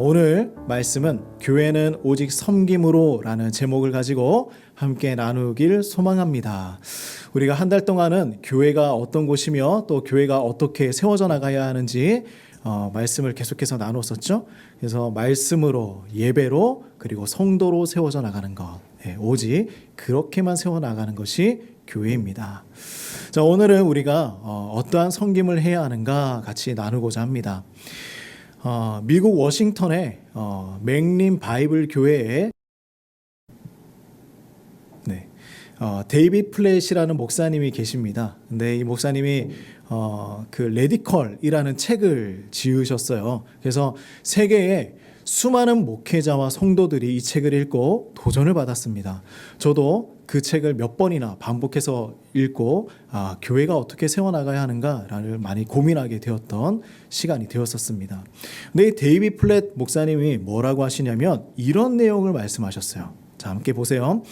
오늘 말씀은 교회는 오직 섬김으로 라는 제목을 가지고 함께 나누길 소망합니다. 우리가 한 달 동안은 교회가 어떤 곳이며 또 교회가 어떻게 세워져 나가야 하는지 말씀을 계속해서 나눴었죠. 그래서 말씀으로, 예배로, 그리고 성도로 세워져 나가는 것, 오직 그렇게만 세워나가는 것이 교회입니다. 자, 오늘은 우리가 어떠한 섬김을 해야 하는가 같이 나누고자 합니다. 미국 워싱턴의 맥림 바이블 교회에 데이빗 플랫이라는 목사님이 계십니다. 근데 이 목사님이 그 레디컬이라는 책을 지으셨어요. 그래서 세계에 수많은 목회자와 성도들이 이 책을 읽고 도전을 받았습니다. 저도 그 책을 몇 번이나 반복해서 읽고 교회가 어떻게 세워나가야 하는가를 많이 고민하게 되었던 시간이 되었었습니다. 근데 이 데이빗 플랫 목사님이 뭐라고 하시냐면 이런 내용을 말씀하셨어요. 자, 함께 보세요.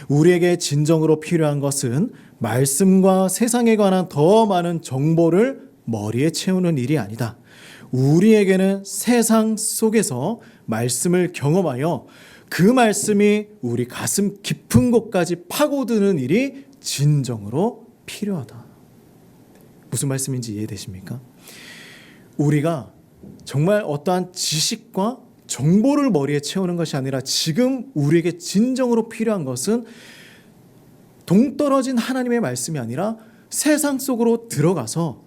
우리에게 진정으로 필요한 것은 말씀과 세상에 관한 더 많은 정보를 머리에 채우는 일이 아니다. 우리에게는 세상 속에서 말씀을 경험하여 그 말씀이 우리 가슴 깊은 곳까지 파고드는 일이 진정으로 필요하다. 무슨 말씀인지 이해되십니까? 우리가 정말 어떠한 지식과 정보를 머리에 채우는 것이 아니라 지금 우리에게 진정으로 필요한 것은 동떨어진 하나님의 말씀이 아니라 세상 속으로 들어가서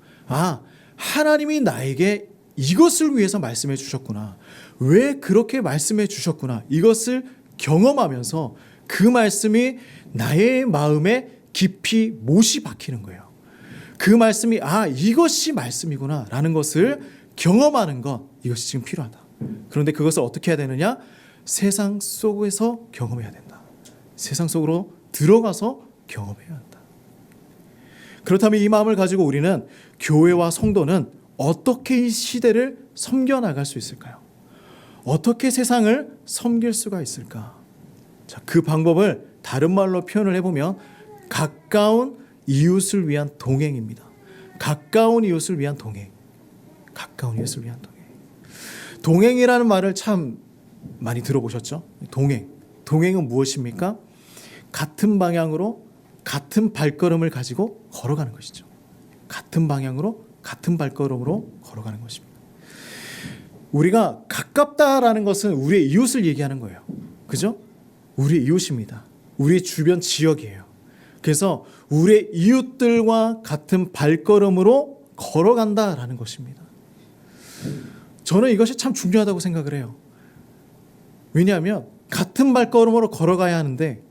하나님이 나에게 이것을 위해서 말씀해 주셨구나. 왜 그렇게 말씀해 주셨구나. 이것을 경험하면서 그 말씀이 나의 마음에 깊이 못이 박히는 거예요. 그 말씀이 이것이 말씀이구나 라는 것을 경험하는 것, 이것이 지금 필요하다. 그런데 그것을 어떻게 해야 되느냐? 세상 속에서 경험해야 된다. 세상 속으로 들어가서 경험해야 한다. 그렇다면 이 마음을 가지고 우리는 교회와 성도는 어떻게 이 시대를 섬겨나갈 수 있을까요? 어떻게 세상을 섬길 수가 있을까? 자, 그 방법을 다른 말로 표현을 해보면 가까운 이웃을 위한 동행입니다. 가까운 이웃을 위한 동행. 가까운 이웃을 위한 동행. 동행이라는 말을 참 많이 들어보셨죠? 동행. 동행은 무엇입니까? 같은 방향으로 같은 발걸음을 가지고 걸어가는 것이죠. 같은 방향으로 같은 발걸음으로 걸어가는 것입니다. 우리가 가깝다라는 것은 우리의 이웃을 얘기하는 거예요. 그죠? 우리의 이웃입니다. 우리의 주변 지역이에요. 그래서 우리의 이웃들과 같은 발걸음으로 걸어간다라는 것입니다. 저는 이것이 참 중요하다고 생각을 해요. 왜냐하면 같은 발걸음으로 걸어가야 하는데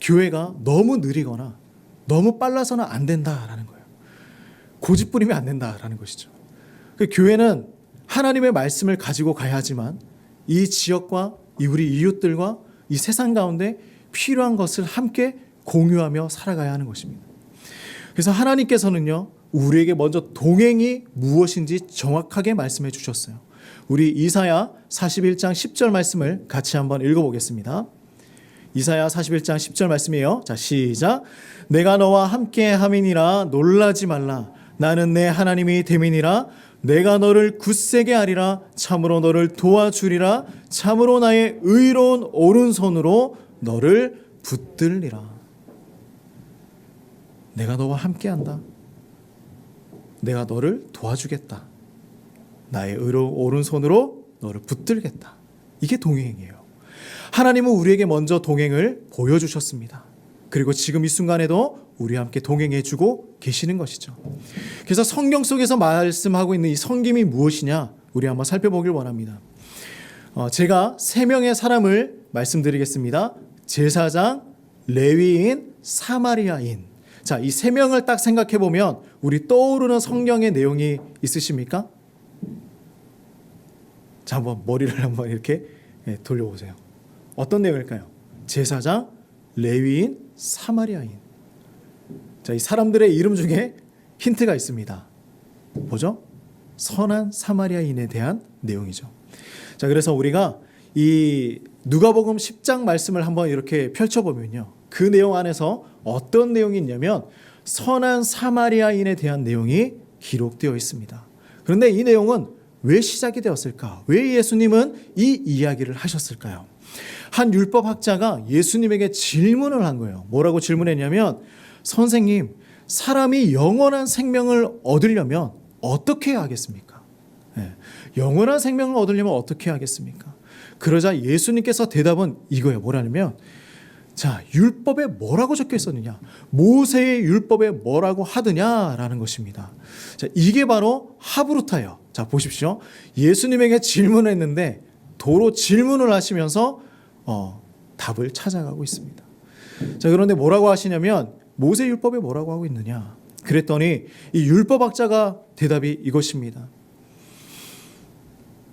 교회가 너무 느리거나 너무 빨라서는 안 된다라는 거예요. 고집부리면 안 된다라는 것이죠. 그 교회는 하나님의 말씀을 가지고 가야 하지만 이 지역과 우리 이웃들과 이 세상 가운데 필요한 것을 함께 공유하며 살아가야 하는 것입니다. 그래서 하나님께서는요, 우리에게 먼저 동행이 무엇인지 정확하게 말씀해 주셨어요. 우리 이사야 41장 10절 말씀을 같이 한번 읽어보겠습니다. 이사야 41장 10절 말씀이에요. 자, 시작. 내가 너와 함께 함이니라 놀라지 말라. 나는 내 하나님이 됨이니라. 내가 너를 굳세게 하리라. 참으로 너를 도와주리라. 참으로 나의 의로운 오른손으로 너를 붙들리라. 내가 너와 함께한다. 내가 너를 도와주겠다. 나의 의로운 오른손으로 너를 붙들겠다. 이게 동행이에요. 하나님은 우리에게 먼저 동행을 보여주셨습니다. 그리고 지금 이 순간에도 우리와 함께 동행해주고 계시는 것이죠. 그래서 성경 속에서 말씀하고 있는 이 섬김이 무엇이냐 우리 한번 살펴보길 원합니다. 제가 3명의 사람을 말씀드리겠습니다. 제사장, 레위인, 사마리아인. 자, 이 3명을 딱 생각해보면 우리 떠오르는 성경의 내용이 있으십니까? 자, 한번 머리를 한번 이렇게 돌려보세요. 어떤 내용일까요? 제사장, 레위인, 사마리아인. 자, 이 사람들의 이름 중에 힌트가 있습니다. 뭐죠? 선한 사마리아인에 대한 내용이죠. 자, 그래서 우리가 이 누가복음 10장 말씀을 한번 이렇게 펼쳐보면요. 그 내용 안에서 어떤 내용이 있냐면 선한 사마리아인에 대한 내용이 기록되어 있습니다. 그런데 이 내용은 왜 시작이 되었을까? 왜 예수님은 이 이야기를 하셨을까요? 한 율법학자가 예수님에게 질문을 한 거예요. 뭐라고 질문했냐면, 선생님, 사람이 영원한 생명을 얻으려면 어떻게 해야 하겠습니까? 영원한 생명을 얻으려면 어떻게 해야 하겠습니까? 그러자 예수님께서 대답은 이거예요. 뭐라냐면, 자, 율법에 뭐라고 적혀 있었느냐? 모세의 율법에 뭐라고 하느냐라는 것입니다. 자, 이게 바로 하브루타예요. 자, 보십시오. 예수님에게 질문을 했는데 도로 질문을 하시면서 답을 찾아가고 있습니다. 자, 그런데 뭐라고 하시냐면, 모세 율법에 뭐라고 하고 있느냐? 그랬더니 이 율법학자가 대답이 이것입니다.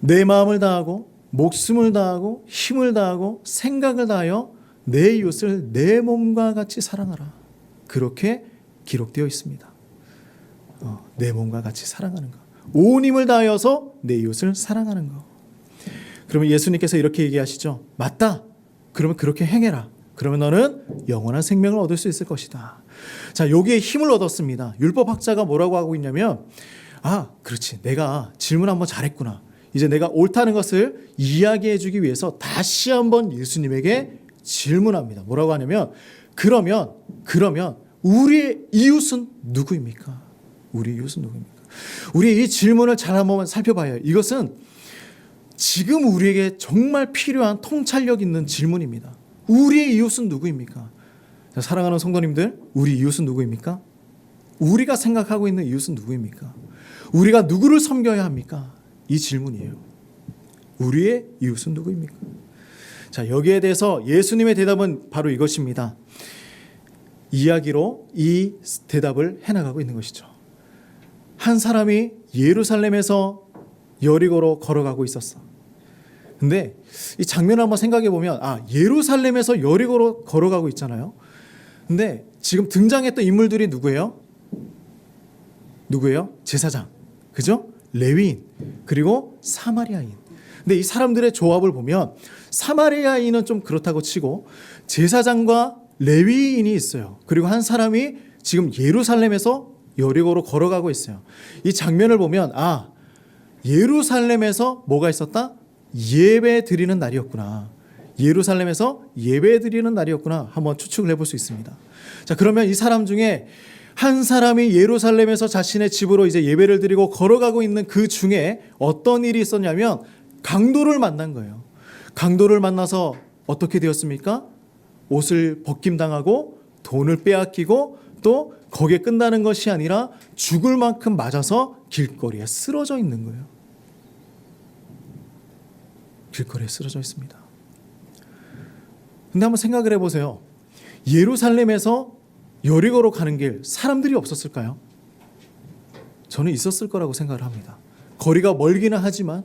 내 마음을 다하고 목숨을 다하고 힘을 다하고 생각을 다하여 내 이웃을 내 몸과 같이 사랑하라. 그렇게 기록되어 있습니다. 내 몸과 같이 사랑하는 것. 온 힘을 다하여서 내 이웃을 사랑하는 것. 그러면 예수님께서 이렇게 얘기하시죠. 맞다. 그러면 그렇게 행해라. 그러면 너는 영원한 생명을 얻을 수 있을 것이다. 자, 여기에 힘을 얻었습니다. 율법학자가 뭐라고 하고 있냐면, 그렇지. 내가 질문 한번 잘했구나. 이제 내가 옳다는 것을 이야기해 주기 위해서 다시 한번 예수님에게 질문합니다. 뭐라고 하냐면, 그러면 우리의 이웃은 누구입니까? 우리 이웃은 누구입니까? 우리 이 질문을 잘 한번 살펴봐요. 이것은 지금 우리에게 정말 필요한 통찰력 있는 질문입니다. 우리의 이웃은 누구입니까? 자, 사랑하는 성도님들, 우리 이웃은 누구입니까? 우리가 생각하고 있는 이웃은 누구입니까? 우리가 누구를 섬겨야 합니까? 이 질문이에요. 우리의 이웃은 누구입니까? 자, 여기에 대해서 예수님의 대답은 바로 이것입니다. 이야기로 이 대답을 해나가고 있는 것이죠. 한 사람이 예루살렘에서 여리고로 걸어가고 있었어. 근데 이 장면을 한번 생각해 보면, 예루살렘에서 여리고로 걸어가고 있잖아요. 근데 지금 등장했던 인물들이 누구예요? 제사장, 그죠? 레위인, 그리고 사마리아인. 근데 이 사람들의 조합을 보면 사마리아인은 좀 그렇다고 치고 제사장과 레위인이 있어요. 그리고 한 사람이 지금 예루살렘에서 여리고로 걸어가고 있어요. 이 장면을 보면 예루살렘에서 뭐가 있었다? 예배 드리는 날이었구나. 예루살렘에서 예배 드리는 날이었구나. 한번 추측을 해볼 수 있습니다. 자, 그러면 이 사람 중에 한 사람이 예루살렘에서 자신의 집으로 이제 예배를 드리고 걸어가고 있는 그 중에 어떤 일이 있었냐면 강도를 만난 거예요. 강도를 만나서 어떻게 되었습니까? 옷을 벗김당하고 돈을 빼앗기고 또 거기에 끝나는 것이 아니라 죽을 만큼 맞아서 길거리에 쓰러져 있는 거예요. 길거리에 쓰러져 있습니다. 근데 한번 생각을 해보세요. 예루살렘에서 여리고로 가는 길 사람들이 없었을까요? 저는 있었을 거라고 생각을 합니다. 거리가 멀기는 하지만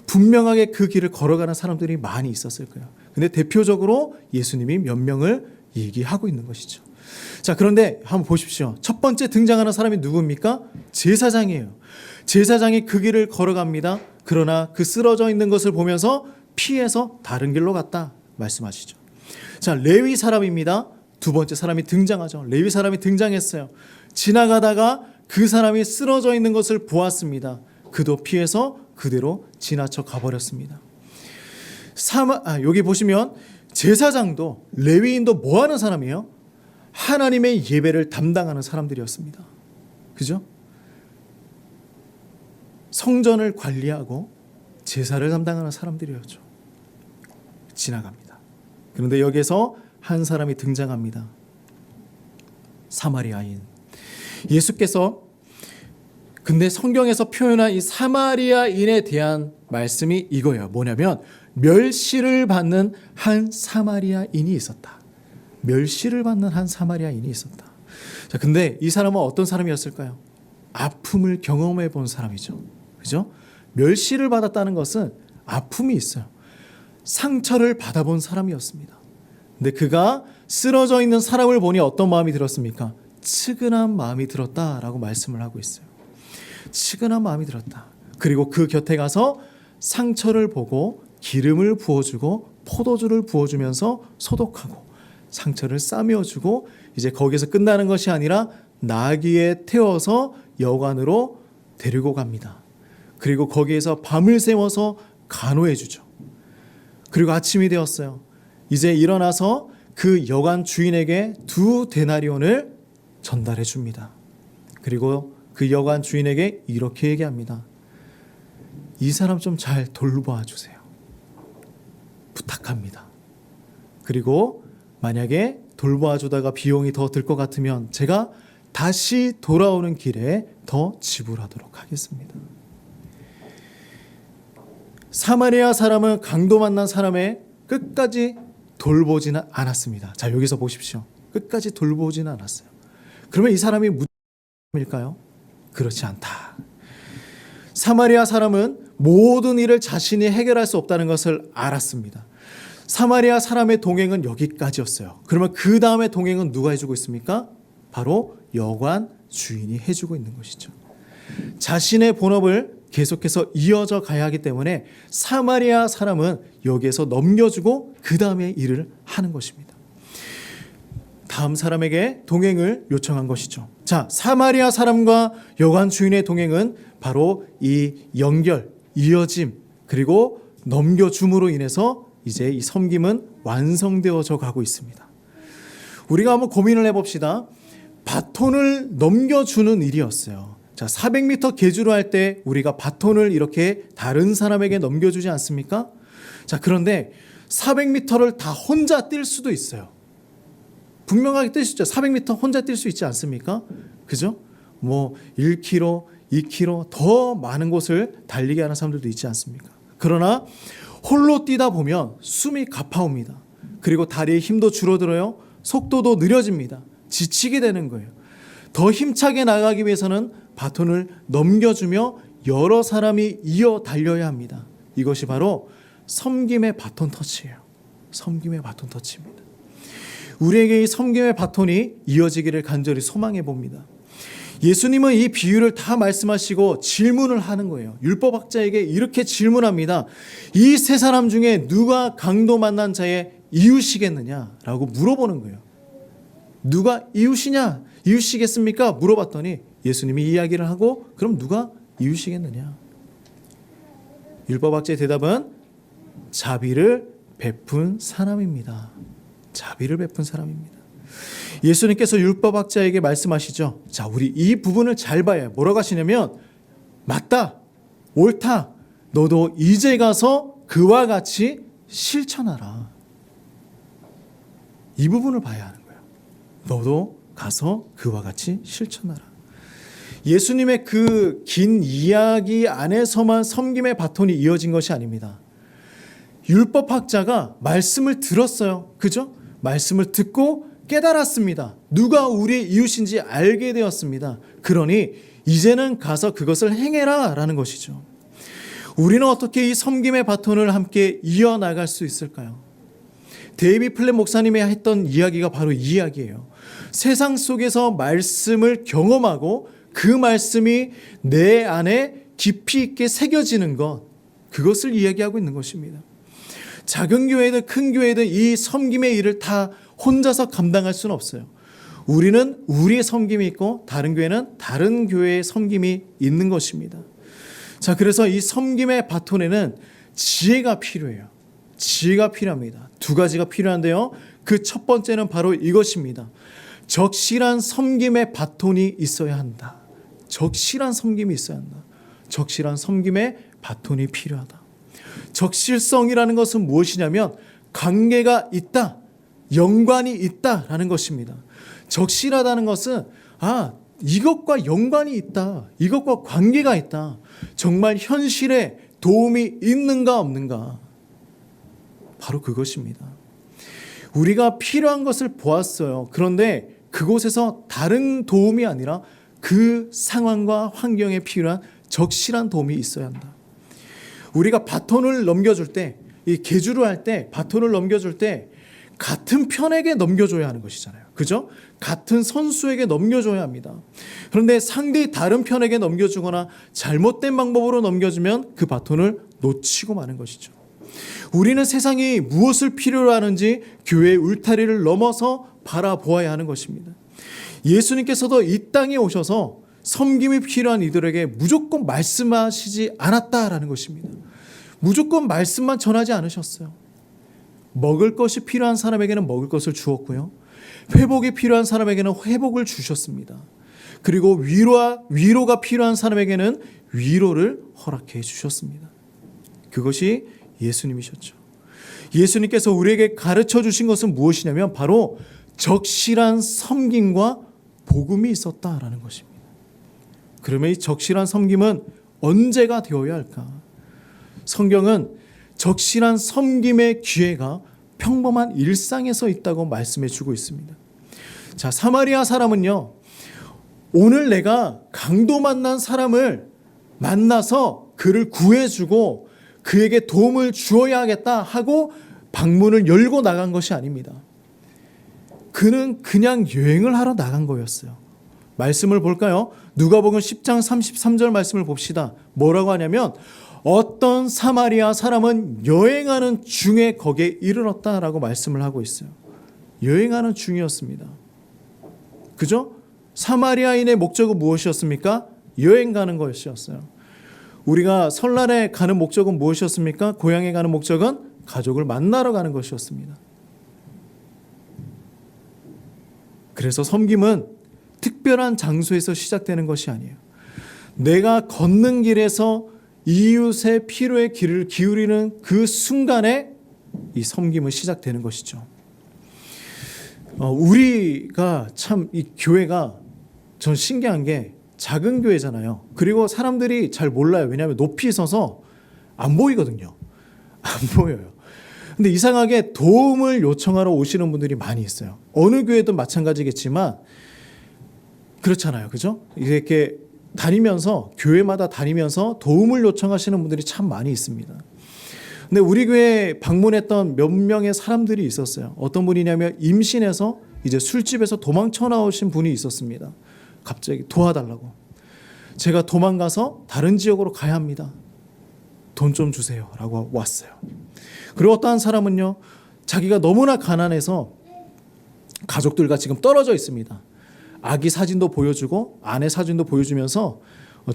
분명하게 그 길을 걸어가는 사람들이 많이 있었을 거예요. 근데 대표적으로 예수님이 몇 명을 얘기하고 있는 것이죠. 자, 그런데 한번 보십시오. 첫 번째 등장하는 사람이 누굽니까? 제사장이에요. 제사장이 그 길을 걸어갑니다. 그러나 그 쓰러져 있는 것을 보면서 피해서 다른 길로 갔다 말씀하시죠. 자, 레위 사람입니다. 두 번째 사람이 등장하죠. 레위 사람이 등장했어요. 지나가다가 그 사람이 쓰러져 있는 것을 보았습니다. 그도 피해서 그대로 지나쳐 가버렸습니다. 여기 보시면 제사장도 레위인도 뭐 하는 사람이에요? 하나님의 예배를 담당하는 사람들이었습니다. 그죠? 성전을 관리하고 제사를 담당하는 사람들이었죠. 지나갑니다. 그런데 여기서 한 사람이 등장합니다. 사마리아인. 예수께서 근데 성경에서 표현한 이 사마리아인에 대한 말씀이 이거예요. 뭐냐면 멸시를 받는 한 사마리아인이 있었다. 멸시를 받는 한 사마리아인이 있었다. 자, 근데 이 사람은 어떤 사람이었을까요? 아픔을 경험해 본 사람이죠. 그죠? 멸시를 받았다는 것은 아픔이 있어요. 상처를 받아본 사람이었습니다. 근데 그가 쓰러져 있는 사람을 보니 어떤 마음이 들었습니까? 측은한 마음이 들었다라고 말씀을 하고 있어요. 측은한 마음이 들었다. 그리고 그 곁에 가서 상처를 보고 기름을 부어주고 포도주를 부어주면서 소독하고 상처를 싸매어주고 이제 거기서 끝나는 것이 아니라 나귀에 태워서 여관으로 데리고 갑니다. 그리고 거기에서 밤을 새워서 간호해 주죠. 그리고 아침이 되었어요. 이제 일어나서 그 여관 주인에게 2데나리온을 전달해 줍니다. 그리고 그 여관 주인에게 이렇게 얘기합니다. 이 사람 좀 잘 돌봐 주세요. 부탁합니다. 그리고 만약에 돌봐 주다가 비용이 더 들 것 같으면 제가 다시 돌아오는 길에 더 지불하도록 하겠습니다. 사마리아 사람은 강도 만난 사람의 끝까지 돌보지는 않았습니다. 자, 여기서 보십시오. 끝까지 돌보지는 않았어요. 그러면 이 사람이 무엇일까요? 그렇지 않다. 사마리아 사람은 모든 일을 자신이 해결할 수 없다는 것을 알았습니다. 사마리아 사람의 동행은 여기까지였어요. 그러면 그 다음에 동행은 누가 해주고 있습니까? 바로 여관 주인이 해주고 있는 것이죠. 자신의 본업을 계속해서 이어져 가야 하기 때문에 사마리아 사람은 여기에서 넘겨주고 그 다음에 일을 하는 것입니다. 다음 사람에게 동행을 요청한 것이죠. 자, 사마리아 사람과 여관 주인의 동행은 바로 이 연결, 이어짐, 그리고 넘겨줌으로 인해서 이제 이 섬김은 완성되어져 가고 있습니다. 우리가 한번 고민을 해봅시다. 바톤을 넘겨주는 일이었어요. 자, 400m 계주로 할 때 우리가 바톤을 이렇게 다른 사람에게 넘겨주지 않습니까? 자, 그런데 400m를 다 혼자 뛸 수도 있어요. 분명하게 뛸 수 있죠. 400m 혼자 뛸 수 있지 않습니까? 그죠? 뭐 1km, 2km 더 많은 곳을 달리게 하는 사람들도 있지 않습니까? 그러나 홀로 뛰다 보면 숨이 가파옵니다. 그리고 다리의 힘도 줄어들어요. 속도도 느려집니다. 지치게 되는 거예요. 더 힘차게 나가기 위해서는 바톤을 넘겨주며 여러 사람이 이어 달려야 합니다. 이것이 바로 섬김의 바톤 터치예요. 섬김의 바톤 터치입니다. 우리에게 이 섬김의 바톤이 이어지기를 간절히 소망해 봅니다. 예수님은 이 비유를 다 말씀하시고 질문을 하는 거예요. 율법학자에게 이렇게 질문합니다. 이 세 사람 중에 누가 강도 만난 자의 이웃이겠느냐라고 물어보는 거예요. 누가 이웃이냐? 이웃이겠습니까? 물어봤더니 예수님이 이야기를 하고 그럼 누가 이웃이겠느냐? 율법학자의 대답은 자비를 베푼 사람입니다. 자비를 베푼 사람입니다. 예수님께서 율법학자에게 말씀하시죠. 자, 우리 이 부분을 잘 봐야 뭐라고 하시냐면 맞다, 옳다, 너도 이제 가서 그와 같이 실천하라. 이 부분을 봐야 하는 거예요. 너도 가서 그와 같이 실천하라. 예수님의 그 긴 이야기 안에서만 섬김의 바톤이 이어진 것이 아닙니다. 율법학자가 말씀을 들었어요. 그죠? 말씀을 듣고 깨달았습니다. 누가 우리의 이웃인지 알게 되었습니다. 그러니 이제는 가서 그것을 행해라 라는 것이죠. 우리는 어떻게 이 섬김의 바톤을 함께 이어나갈 수 있을까요? 데이비 플랫 목사님이 했던 이야기가 바로 이 이야기예요. 세상 속에서 말씀을 경험하고 그 말씀이 내 안에 깊이 있게 새겨지는 것, 그것을 이야기하고 있는 것입니다. 작은 교회든 큰 교회든 이 섬김의 일을 다 혼자서 감당할 수는 없어요. 우리는 우리의 섬김이 있고 다른 교회는 다른 교회의 섬김이 있는 것입니다. 자, 그래서 이 섬김의 바톤에는 지혜가 필요해요. 지혜가 필요합니다. 두 가지가 필요한데요. 그 첫 번째는 바로 이것입니다. 적실한 섬김의 바톤이 있어야 한다. 적실한 섬김이 있어야 한다. 적실한 섬김의 바톤이 필요하다. 적실성이라는 것은 무엇이냐면 관계가 있다, 연관이 있다라는 것입니다. 적실하다는 것은 이것과 연관이 있다, 이것과 관계가 있다, 정말 현실에 도움이 있는가 없는가, 바로 그것입니다. 우리가 필요한 것을 보았어요. 그런데 그곳에서 다른 도움이 아니라 그 상황과 환경에 필요한 적실한 도움이 있어야 한다. 우리가 바톤을 넘겨줄 때, 이 계주를 할 때 바톤을 넘겨줄 때 같은 편에게 넘겨줘야 하는 것이잖아요. 그죠? 같은 선수에게 넘겨줘야 합니다. 그런데 상대의 다른 편에게 넘겨주거나 잘못된 방법으로 넘겨주면 그 바톤을 놓치고 마는 것이죠. 우리는 세상이 무엇을 필요로 하는지 교회의 울타리를 넘어서 바라보아야 하는 것입니다. 예수님께서도 이 땅에 오셔서 섬김이 필요한 이들에게 무조건 말씀하시지 않았다라는 것입니다. 무조건 말씀만 전하지 않으셨어요. 먹을 것이 필요한 사람에게는 먹을 것을 주었고요. 회복이 필요한 사람에게는 회복을 주셨습니다. 그리고 위로가 필요한 사람에게는 위로를 허락해 주셨습니다. 그것이 예수님이셨죠. 예수님께서 우리에게 가르쳐 주신 것은 무엇이냐면 바로 적실한 섬김과 복음이 있었다라는 것입니다. 그러면 이 적실한 섬김은 언제가 되어야 할까? 성경은 적실한 섬김의 기회가 평범한 일상에서 있다고 말씀해 주고 있습니다. 자, 사마리아 사람은요, 오늘 내가 강도 만난 사람을 만나서 그를 구해주고 그에게 도움을 주어야 하겠다 하고 방문을 열고 나간 것이 아닙니다. 그는 그냥 여행을 하러 나간 거였어요. 말씀을 볼까요? 누가복음 10장 33절 말씀을 봅시다. 뭐라고 하냐면 어떤 사마리아 사람은 여행하는 중에 거기에 이르렀다라고 말씀을 하고 있어요. 여행하는 중이었습니다. 그죠? 사마리아인의 목적은 무엇이었습니까? 여행 가는 것이었어요. 우리가 설날에 가는 목적은 무엇이었습니까? 고향에 가는 목적은 가족을 만나러 가는 것이었습니다. 그래서 섬김은 특별한 장소에서 시작되는 것이 아니에요. 내가 걷는 길에서 이웃의 필요에 귀를 기울이는 그 순간에 이 섬김은 시작되는 것이죠. 우리가 참 이 교회가 전 신기한 게 작은 교회잖아요. 그리고 사람들이 잘 몰라요. 왜냐하면 높이 서서 안 보이거든요. 안 보여요. 근데 이상하게 도움을 요청하러 오시는 분들이 많이 있어요. 어느 교회도 마찬가지겠지만 그렇잖아요. 그죠? 이렇게 다니면서 교회마다 다니면서 도움을 요청하시는 분들이 참 많이 있습니다. 근데 우리 교회에 방문했던 몇 명의 사람들이 있었어요. 어떤 분이냐면 임신해서 이제 술집에서 도망쳐 나오신 분이 있었습니다. 갑자기 도와달라고. 제가 도망가서 다른 지역으로 가야 합니다. 돈 좀 주세요 라고 왔어요. 그리고 어떠한 사람은요, 자기가 너무나 가난해서 가족들과 지금 떨어져 있습니다. 아기 사진도 보여주고 아내 사진도 보여주면서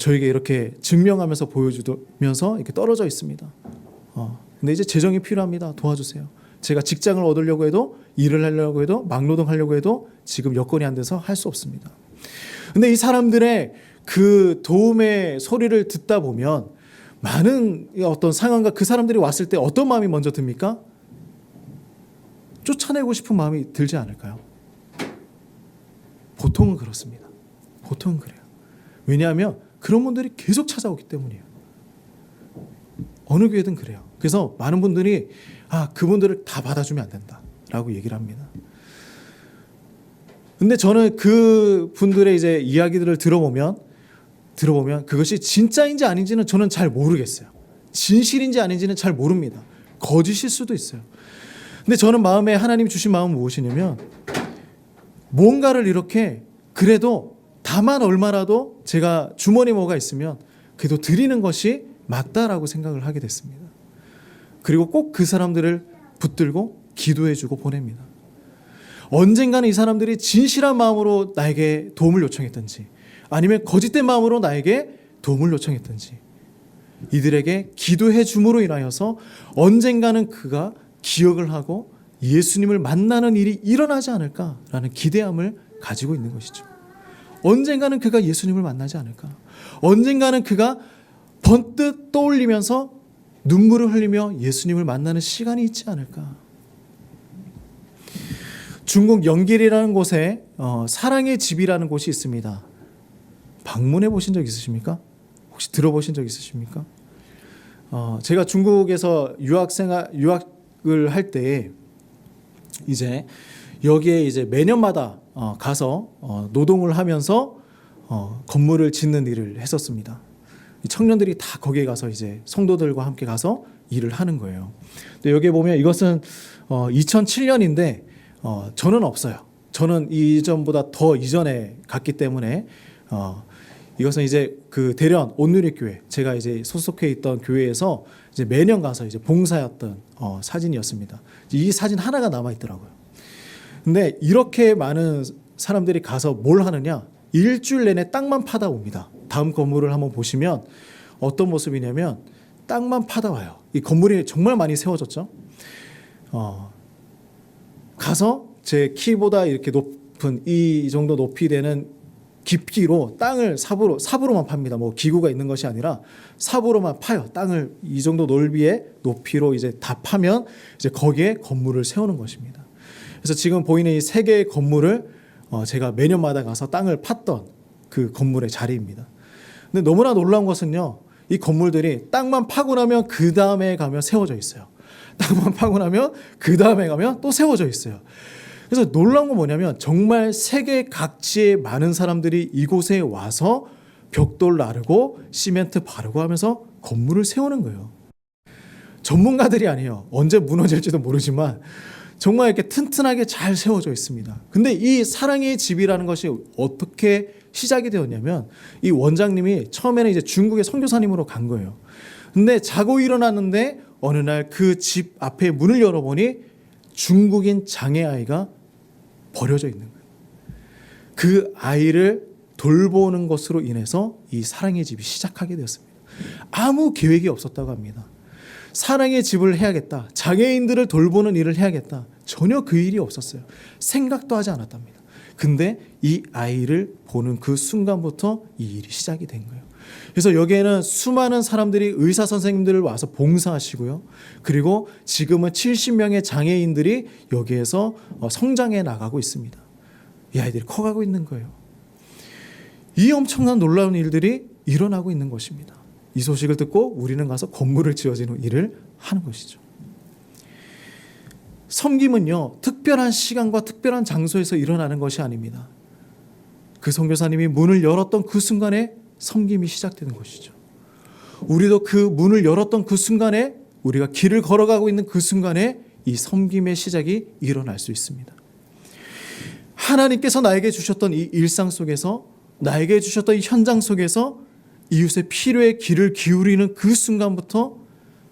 저에게 이렇게 증명하면서 보여주면서 이렇게 떨어져 있습니다. 근데 이제 재정이 필요합니다. 도와주세요. 제가 직장을 얻으려고 해도, 일을 하려고 해도, 막노동하려고 해도 지금 여건이 안 돼서 할 수 없습니다. 근데 이 사람들의 그 도움의 소리를 듣다 보면 많은 어떤 상황과 그 사람들이 왔을 때 어떤 마음이 먼저 듭니까? 쫓아내고 싶은 마음이 들지 않을까요? 보통은 그렇습니다. 보통은 그래요. 왜냐하면 그런 분들이 계속 찾아오기 때문이에요. 어느 교회든 그래요. 그래서 많은 분들이 그분들을 다 받아주면 안 된다라고 얘기를 합니다. 근데 저는 그 분들의 이제 이야기들을 들어보면 그것이 진짜인지 아닌지는 저는 잘 모르겠어요. 진실인지 아닌지는 잘 모릅니다. 거짓일 수도 있어요. 근데 저는 마음에 하나님 주신 마음은 무엇이냐면 뭔가를 이렇게 그래도 다만 얼마라도 제가 주머니 뭐가 있으면 그래도 드리는 것이 맞다라고 생각을 하게 됐습니다. 그리고 꼭 그 사람들을 붙들고 기도해주고 보냅니다. 언젠가는 이 사람들이 진실한 마음으로 나에게 도움을 요청했든지 아니면 거짓된 마음으로 나에게 도움을 요청했든지 이들에게 기도해 줌으로 인하여서 언젠가는 그가 기억을 하고 예수님을 만나는 일이 일어나지 않을까라는 기대함을 가지고 있는 것이죠. 언젠가는 그가 예수님을 만나지 않을까? 언젠가는 그가 번뜩 떠올리면서 눈물을 흘리며 예수님을 만나는 시간이 있지 않을까? 중국 영길이라는 곳에 사랑의 집이라는 곳이 있습니다. 방문해 보신 적 있으십니까? 혹시 들어보신 적 있으십니까? 제가 중국에서 유학을 할 때 이제 여기에 이제 매년마다 가서 노동을 하면서 건물을 짓는 일을 했었습니다. 청년들이 다 거기에 가서 이제 성도들과 함께 가서 일을 하는 거예요. 근데 여기에 보면 이것은 2007년인데 저는 없어요. 저는 이전보다 더 이전에 갔기 때문에 이것은 이제 그 대련 온누리교회 제가 이제 소속해 있던 교회에서 이제 매년 가서 이제 봉사했던 사진이었습니다. 이 사진 하나가 남아 있더라고요. 근데 이렇게 많은 사람들이 가서 뭘 하느냐? 일주일 내내 땅만 파다 옵니다. 다음 건물을 한번 보시면 어떤 모습이냐면 땅만 파다 와요. 이 건물이 정말 많이 세워졌죠. 가서 제 키보다 이렇게 높은 이 정도 높이 되는 깊이로 땅을 삽으로만 팝니다. 뭐 기구가 있는 것이 아니라 삽으로만 파요. 땅을 이 정도 넓이의 높이로 이제 다 파면 이제 거기에 건물을 세우는 것입니다. 그래서 지금 보이는 이 세 개의 건물을 제가 매년마다 가서 땅을 팠던 그 건물의 자리입니다. 근데 너무나 놀라운 것은요, 이 건물들이 땅만 파고 나면 그 다음에 가면 세워져 있어요. 땅만 파고 나면 그 다음에 가면 또 세워져 있어요. 그래서 놀라운 건 뭐냐면 정말 세계 각지의 많은 사람들이 이곳에 와서 벽돌 나르고 시멘트 바르고 하면서 건물을 세우는 거예요. 전문가들이 아니에요. 언제 무너질지도 모르지만 정말 이렇게 튼튼하게 잘 세워져 있습니다. 근데 이 사랑의 집이라는 것이 어떻게 시작이 되었냐면 이 원장님이 처음에는 이제 중국의 선교사님으로 간 거예요. 근데 자고 일어났는데 어느 날 그 집 앞에 문을 열어보니 중국인 장애아이가 버려져 있는 거예요. 그 아이를 돌보는 것으로 인해서 이 사랑의 집이 시작하게 되었습니다. 아무 계획이 없었다고 합니다. 사랑의 집을 해야겠다. 장애인들을 돌보는 일을 해야겠다. 전혀 그 일이 없었어요. 생각도 하지 않았답니다. 근데 이 아이를 보는 그 순간부터 이 일이 시작이 된 거예요. 그래서 여기에는 수많은 사람들이 의사 선생님들을 와서 봉사하시고요. 그리고 지금은 70명의 장애인들이 여기에서 성장해 나가고 있습니다. 이 아이들이 커가고 있는 거예요. 이 엄청난 놀라운 일들이 일어나고 있는 것입니다. 이 소식을 듣고 우리는 가서 건물을 지어지는 일을 하는 것이죠. 섬김은요, 특별한 시간과 특별한 장소에서 일어나는 것이 아닙니다. 그 선교사님이 문을 열었던 그 순간에 섬김이 시작되는 것이죠. 우리도 그 문을 열었던 그 순간에, 우리가 길을 걸어가고 있는 그 순간에 이 섬김의 시작이 일어날 수 있습니다. 하나님께서 나에게 주셨던 이 일상 속에서, 나에게 주셨던 이 현장 속에서 이웃의 필요에 귀를 기울이는 그 순간부터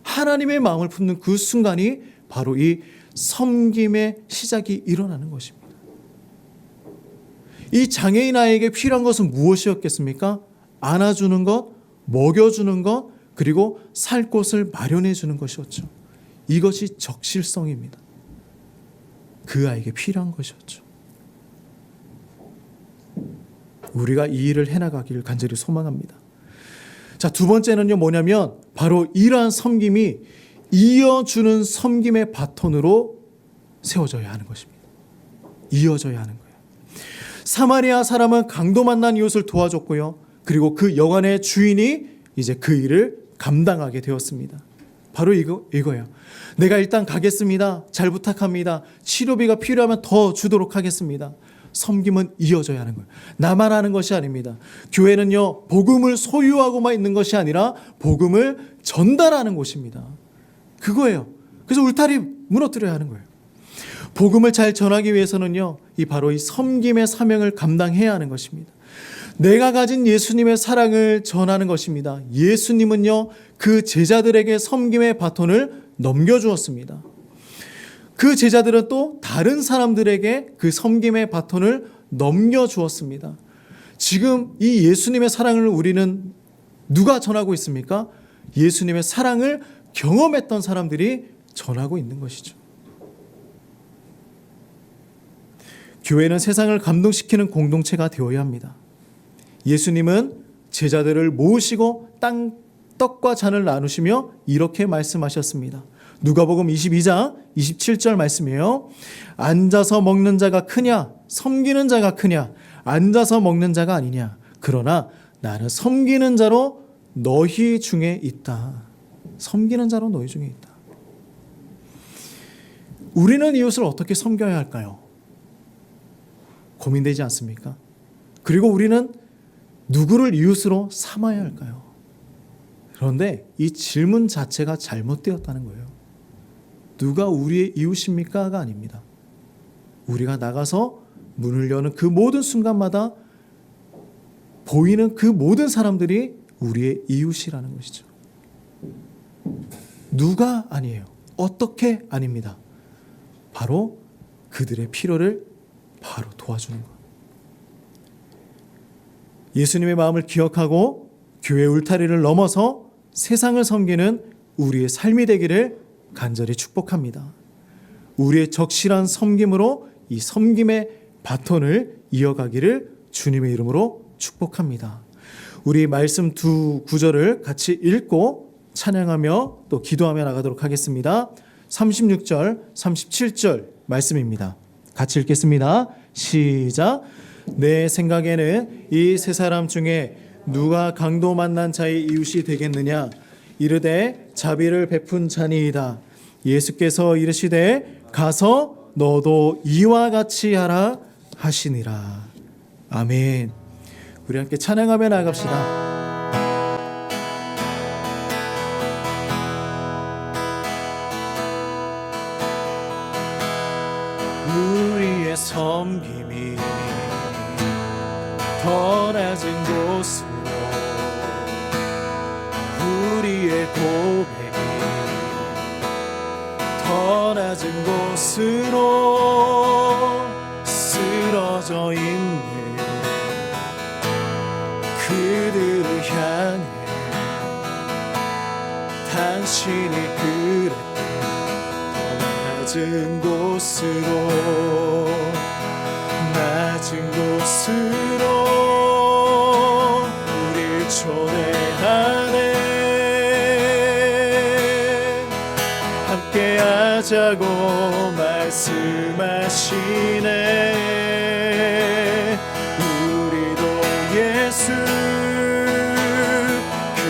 하나님의 마음을 품는 그 순간이 바로 이 섬김의 시작이 일어나는 것입니다. 이 장애인 아이에게 필요한 것은 무엇이었겠습니까? 안아주는 것, 먹여주는 것, 그리고 살 곳을 마련해 주는 것이었죠. 이것이 적실성입니다. 그 아이에게 필요한 것이었죠. 우리가 이 일을 해나가기를 간절히 소망합니다. 자, 두 번째는요, 뭐냐면 바로 이러한 섬김이 이어주는 섬김의 바톤으로 세워져야 하는 것입니다. 이어져야 하는 거예요. 사마리아 사람은 강도 만난 이웃을 도와줬고요. 그리고 그 여관의 주인이 이제 그 일을 감당하게 되었습니다. 바로 이거예요. 내가 일단 가겠습니다. 잘 부탁합니다. 치료비가 필요하면 더 주도록 하겠습니다. 섬김은 이어져야 하는 거예요. 나만 하는 것이 아닙니다. 교회는요, 복음을 소유하고만 있는 것이 아니라 복음을 전달하는 곳입니다. 그거예요. 그래서 울타리 무너뜨려야 하는 거예요. 복음을 잘 전하기 위해서는요, 바로 이 섬김의 사명을 감당해야 하는 것입니다. 내가 가진 예수님의 사랑을 전하는 것입니다. 예수님은요, 그 제자들에게 섬김의 바톤을 넘겨주었습니다. 그 제자들은 또 다른 사람들에게 그 섬김의 바톤을 넘겨주었습니다. 지금 이 예수님의 사랑을 우리는 누가 전하고 있습니까? 예수님의 사랑을 경험했던 사람들이 전하고 있는 것이죠. 교회는 세상을 감동시키는 공동체가 되어야 합니다. 예수님은 제자들을 모으시고 떡과 잔을 나누시며 이렇게 말씀하셨습니다. 누가복음 22장 27절 말씀이에요. 앉아서 먹는 자가 크냐? 섬기는 자가 크냐? 앉아서 먹는 자가 아니냐? 그러나 나는 섬기는 자로 너희 중에 있다. 섬기는 자로 너희 중에 있다. 우리는 이웃을 어떻게 섬겨야 할까요? 고민되지 않습니까? 그리고 우리는 누구를 이웃으로 삼아야 할까요? 그런데 이 질문 자체가 잘못되었다는 거예요. 누가 우리의 이웃입니까가 아닙니다. 우리가 나가서 문을 여는 그 모든 순간마다 보이는 그 모든 사람들이 우리의 이웃이라는 것이죠. 누가 아니에요. 어떻게 아닙니다. 바로 그들의 필요를 바로 도와주는 것. 예수님의 마음을 기억하고 교회 울타리를 넘어서 세상을 섬기는 우리의 삶이 되기를 간절히 축복합니다. 우리의 적실한 섬김으로 이 섬김의 바톤을 이어가기를 주님의 이름으로 축복합니다. 우리 말씀 두 구절을 같이 읽고 찬양하며 또 기도하며 나가도록 하겠습니다. 36절, 37절 말씀입니다. 같이 읽겠습니다. 시작. 내 생각에는 이 세 사람 중에 누가 강도 만난 자의 이웃이 되겠느냐? 이르되 자비를 베푼 자니이다. 예수께서 이르시되 가서 너도 이와 같이 하라 하시니라. 아멘. 우리 함께 찬양하며 나갑시다. 우리의 섬김이 더 낮은 곳으로, 우리의 고백이 더 낮은 곳으로 쓰러져 있는 그들을 향해 당신이 그랬던 더 낮은 곳으로, 낮은 곳으로 우릴 초대하네. 함께 하자고 말씀하시네. 우리도 예수 그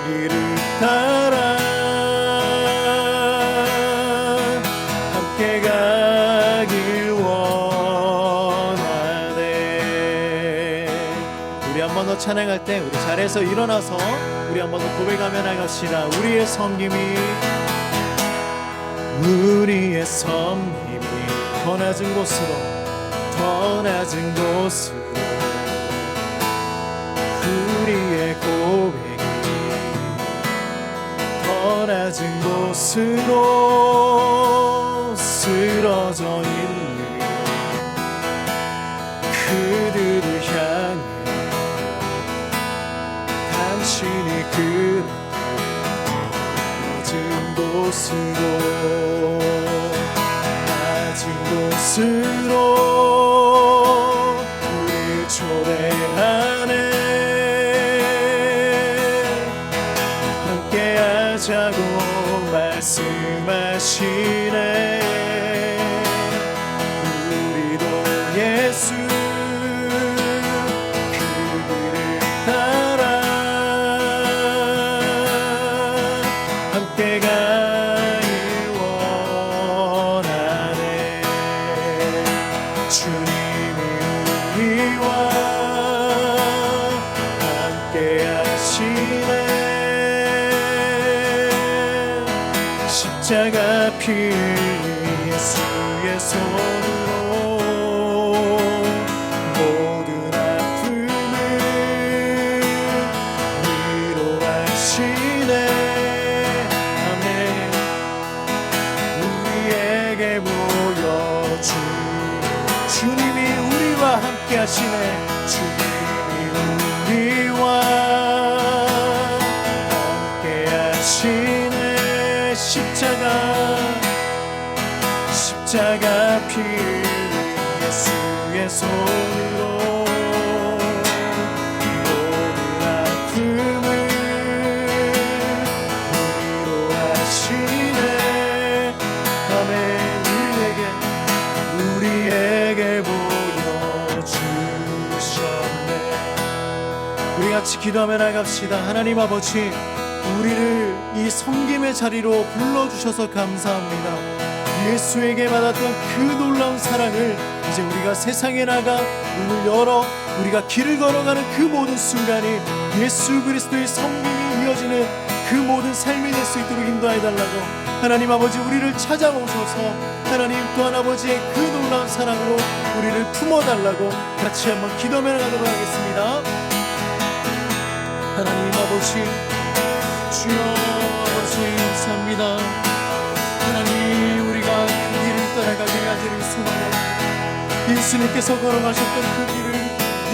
길을 따라 함께 가길 원하네. 우리 한 번 더 찬양할 때 우리 자리에서 일어나서 우리 한 번 더 고백하며 나갑시다. 우리의 섬김이 더 낮은 곳으로, 더 낮은 곳으로 우리의 고백이 더 낮은 곳으로 쓰러져 있는 그들을 향해 당신이 그 낮은 곳으로, 낮은 곳으로 우릴 초대하네. 함께 하자고 말씀하시네. 우리도 예수 그 길을 따라 함께 가길 원하네. 주님이 우리와 함께 하시네. 십자가 피 예수의 손으로 모든 아픔을 위로하시네. 아멘. 우리에게 보여준 주님이 우리와 함께 하시네. 주님이 우리와 함께 하시네. 십자가 피 예수의 손으로 모든 아픔을 위로하시네. 아멘. 우리에게 보여주셨네. 우리 같이 기도하며 나갑시다. 하나님 아버지, 우리를 이 섬김의 자리로 불러주셔서 감사합니다. 예수에게 받았던 그 놀라운 사랑을 이제 우리가 세상에 나가 문을 열어 우리가 길을 걸어가는 그 모든 순간이 예수 그리스도의 섬김이 이어지는 그 모든 삶이 될 수 있도록 인도해달라고. 하나님 아버지, 우리를 찾아오셔서 하나님 또한 아버지의 그 놀라운 사랑으로 우리를 품어달라고 같이 한번 기도하며 나가도록 하겠습니다. 하나님 아버지, 주여 아버지 감사합니다. 하나님, 우리가 그 길을 따라가게 하시는 수많은 예수님께서 걸어가셨던 그 길을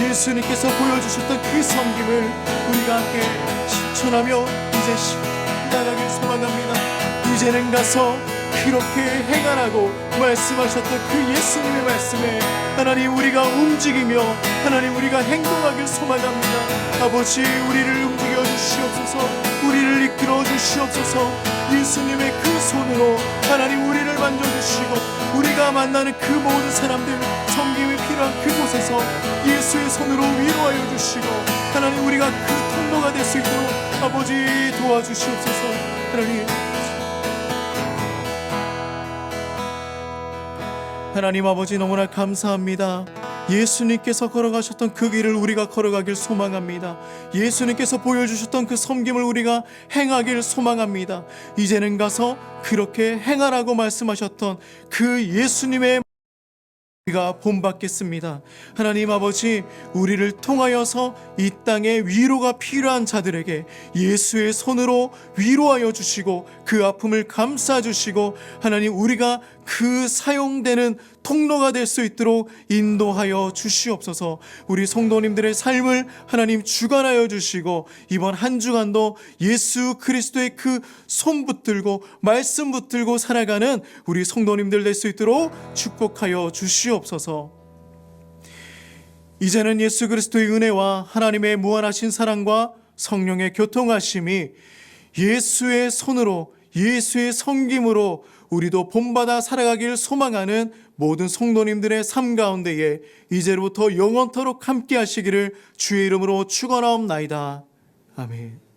예수님께서 보여주셨던 그 섬김을 우리가 함께 실천하며 이제 나가길 소망합니다. 이제는 가서 그렇게 행하라고 말씀하셨던 그 예수님의 말씀에 하나님 우리가 움직이며 하나님 우리가 행동하길 소망합니다. 아버지, 우리를 움직여 주시옵소서, 우리를 이끌어 주시옵소서. 예수님의 그 손으로 하나님 우리를 만져주시고 우리가 만나는 그 모든 사람들, 섬김이 필요한 그곳에서 예수의 손으로 위로하여 주시고 하나님 우리가 그 통로가 될 수 있도록 아버지 도와주시옵소서. 하나님 아버지, 너무나 감사합니다. 예수님께서 걸어가셨던 그 길을 우리가 걸어가길 소망합니다. 예수님께서 보여주셨던 그 섬김을 우리가 행하길 소망합니다. 이제는 가서 그렇게 행하라고 말씀하셨던 그 예수님의 우리가 본받겠습니다. 하나님 아버지, 우리를 통하여서 이 땅에 위로가 필요한 자들에게 예수의 손으로 위로하여 주시고 그 아픔을 감싸 주시고 하나님 우리가 그 사용되는 통로가 될 수 있도록 인도하여 주시옵소서. 우리 성도님들의 삶을 하나님 주관하여 주시고 이번 한 주간도 예수 그리스도의 그 손 붙들고 말씀 붙들고 살아가는 우리 성도님들 될 수 있도록 축복하여 주시옵소서. 이제는 예수 그리스도의 은혜와 하나님의 무한하신 사랑과 성령의 교통하심이 예수의 손으로 예수의 섬김으로 우리도 본받아 살아가길 소망하는 모든 성도님들의 삶 가운데에 이제로부터 영원토록 함께 하시기를 주의 이름으로 축원하옵나이다. 아멘.